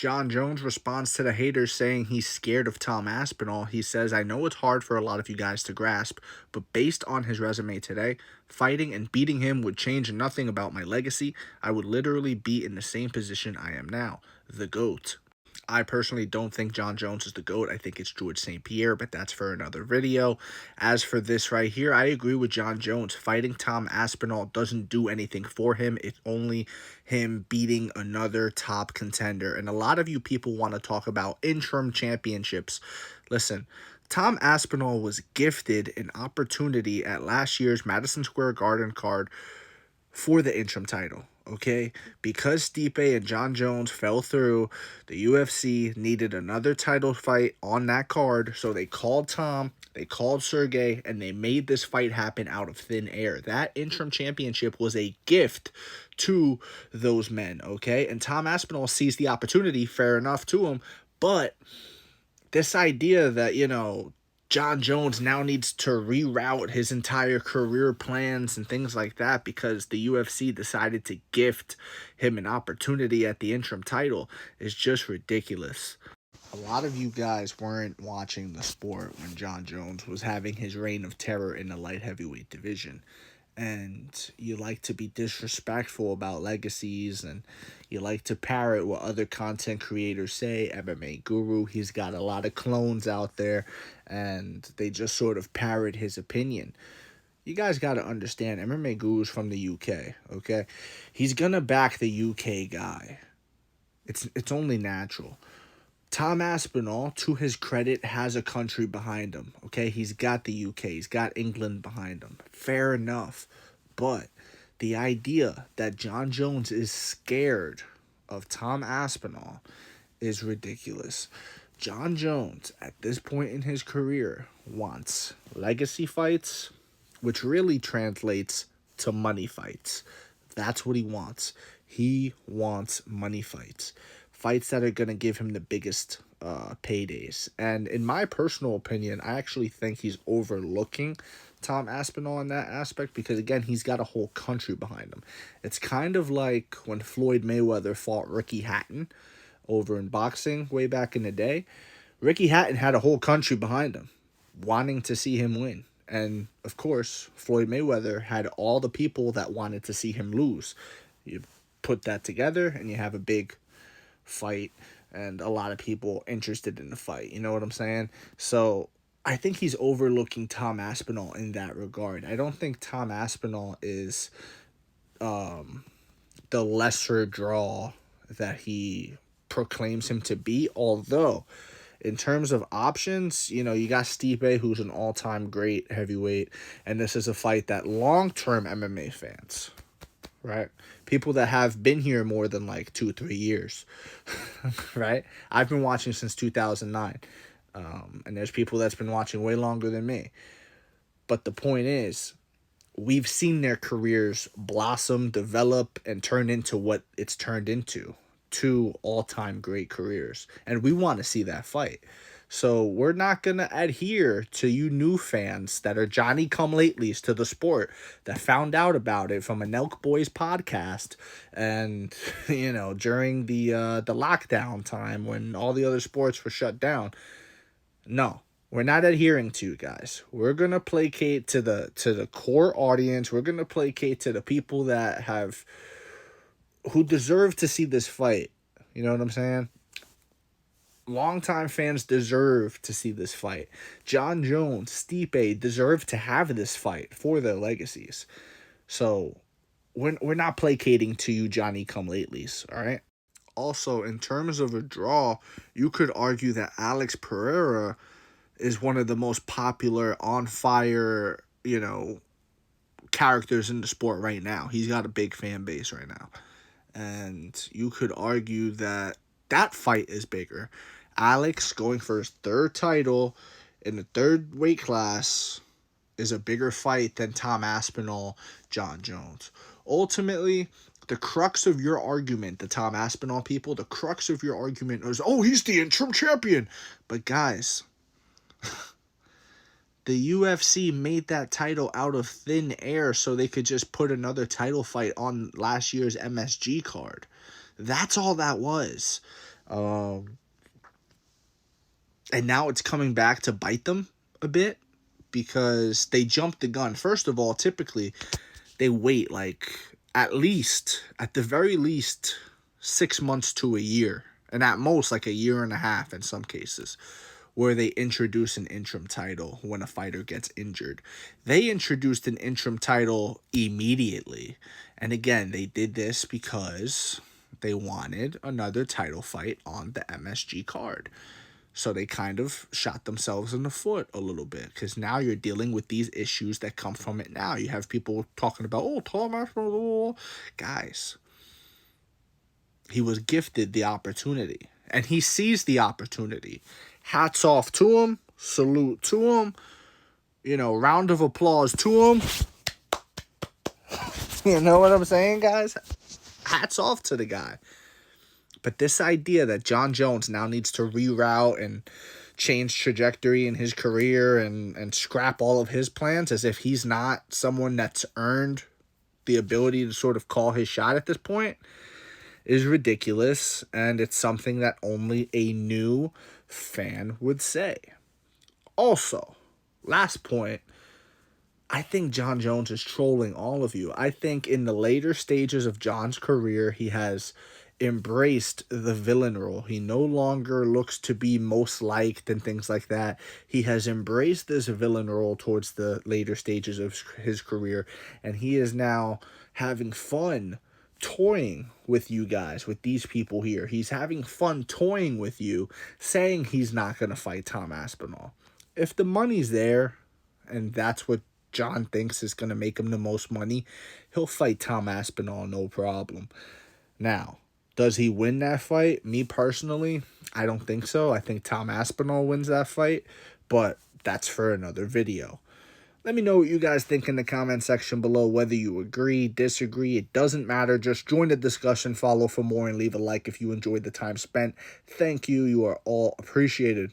Jon Jones responds to the haters saying he's scared of Tom Aspinall. He says, I know it's hard for a lot of you guys to grasp, but based on his resume today, fighting and beating him would change nothing about my legacy. I would literally be in the same position I am now, the GOAT. I personally don't think Jon Jones is the GOAT. I think it's George St. Pierre, but that's for another video. As for this right here, I agree with Jon Jones. Fighting Tom Aspinall doesn't do anything for him. It's only him beating another top contender. And a lot of you people want to talk about interim championships. Listen, Tom Aspinall was gifted an opportunity at last year's Madison Square Garden card for the interim title. Okay, because Stipe and Jon Jones fell through, the UFC needed another title fight on that card, so they called Tom, they called Sergey, and they made this fight happen out of thin air. That interim championship was a gift to those men, okay? And Tom Aspinall seized the opportunity, fair enough to him, but this idea that, Jon Jones now needs to reroute his entire career plans and things like that because the UFC decided to gift him an opportunity at the interim title is just ridiculous. A lot of you guys weren't watching the sport when Jon Jones was having his reign of terror in the light heavyweight division. And you like to be disrespectful about legacies, and you like to parrot what other content creators say. MMA Guru, he's got a lot of clones out there, and they just sort of parrot his opinion. You guys got to understand, MMA Guru's from the UK, okay? He's going to back the UK guy. It's only natural. Tom Aspinall, to his credit, has a country behind him, okay? He's got the UK, he's got England behind him. Fair enough. But the idea that Jon Jones is scared of Tom Aspinall is ridiculous. Jon Jones, at this point in his career, wants legacy fights, which really translates to money fights. That's what he wants. He wants money fights. Fights that are going to give him the biggest paydays. And in my personal opinion, I actually think he's overlooking Tom Aspinall in that aspect because, again, he's got a whole country behind him. It's kind of like when Floyd Mayweather fought Ricky Hatton over in boxing way back in the day. Ricky Hatton had a whole country behind him wanting to see him win. And, of course, Floyd Mayweather had all the people that wanted to see him lose. You put that together and you have a big fight and a lot of people interested in the fight. You know what I'm saying? So I think he's overlooking Tom Aspinall in that regard. I don't think Tom Aspinall is the lesser draw that he proclaims him to be, although in terms of options, you got Stipe, who's an all-time great heavyweight, and this is a fight that long-term MMA fans, right? People that have been here more than like 2-3 years, right? I've been watching since 2009, and there's people that's been watching way longer than me. But the point is, we've seen their careers blossom, develop, and turn into what it's turned into. 2 all-time great careers. And we want to see that fight. So we're not going to adhere to you new fans that are Johnny-come-latelys to the sport that found out about it from a Nelk Boys podcast and, during the lockdown time when all the other sports were shut down. No, we're not adhering to you guys. We're going to placate to the core audience. We're going to placate to the people who deserve to see this fight. You know what I'm saying? Longtime fans deserve to see this fight. Jon Jones, Stipe deserve to have this fight for their legacies. So we're not placating to you Johnny-come-latelys, all right? Also, in terms of a draw, you could argue that Alex Pereira is one of the most popular, on-fire, characters in the sport right now. He's got a big fan base right now. And you could argue that fight is bigger. Alex going for his 3rd title in the 3rd weight class is a bigger fight than Tom Aspinall, Jon Jones. Ultimately, the crux of your argument, the Tom Aspinall people, the crux of your argument is, oh, he's the interim champion. But guys, the UFC made that title out of thin air so they could just put another title fight on last year's MSG card. That's all that was. And now it's coming back to bite them a bit because they jumped the gun. First of all, typically they wait like at the very least, 6 months to a year, and at most like a year and a half in some cases, where they introduce an interim title when a fighter gets injured. They introduced an interim title immediately. And again, they did this because they wanted another title fight on the MSG card. So they kind of shot themselves in the foot a little bit because now you're dealing with these issues that come from it now. You have people talking about, oh, Tom Aspinall. Guys, he was gifted the opportunity and he seized the opportunity. Hats off to him. Salute to him. You know, round of applause to him. You know what I'm saying, guys? Hats off to the guy. But this idea that Jon Jones now needs to reroute and change trajectory in his career and scrap all of his plans as if he's not someone that's earned the ability to sort of call his shot at this point is ridiculous. And it's something that only a new fan would say. Also, last point, I think Jon Jones is trolling all of you. I think in the later stages of Jon's career, he has embraced the villain role. He no longer looks to be most liked and things like that. He has embraced this villain role towards the later stages of his career, and he is now having fun toying with you guys, with these people here. He's having fun toying with you, saying he's not going to fight Tom Aspinall. If the money's there, and that's what Jon thinks is going to make him the most money, he'll fight Tom Aspinall, no problem. Now, does he win that fight? Me personally, I don't think so. I think Tom Aspinall wins that fight, but that's for another video. Let me know what you guys think in the comment section below, whether you agree, disagree. It doesn't matter. Just join the discussion, follow for more, and leave a like if you enjoyed the time spent. Thank you. You are all appreciated.